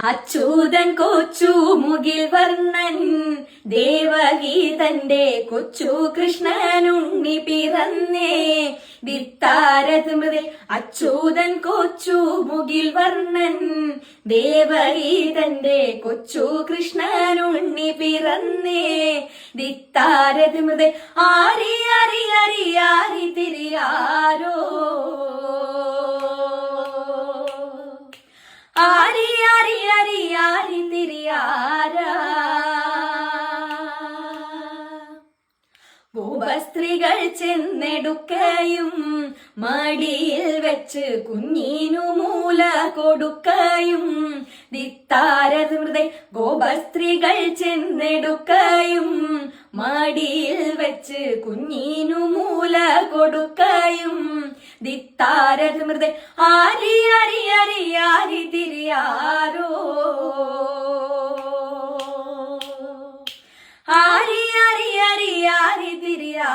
അച്യുതൻ കൊച്ചു മുകിൽ വർണ്ണൻ ദേവഗീതന്റെ കൊച്ചു കൃഷ്ണനുണ്ണി പിറന്നേ വിത്താരതൃമൃതിൽ. അച്യുതൻ കൊച്ചു മുകിൽ വർണ്ണൻ ദേവഗീതന്റെ കൊച്ചു കൃഷ്ണനുണ്ണി പിറന്നേ വിത്താരതൃമൃതിൽ. ആരി അരി അരി ആരി തിരിയാരോ ആരി ആരി ആരി ആരി തിരിയാരാ. ഭൂപസ്ത്രീകൾ ചെന്നെടുക്കയും മടിയിൽ വെച്ച് കുഞ്ഞിനു മൂല കൊടുക്കയും ദിത്താരതൃമൃതൈ. ഗോപസ്ത്രീകൾ ചെന്നെടുക്കയും മടിയിൽ വെച്ച് കുഞ്ഞിനു മൂല കൊടുക്കയും ദിത്താരതൃമൃതൈ. ആരി അരി അരി ആരി തിരിയാരോ ആരി അരി അരി ആരി തിരിയാ.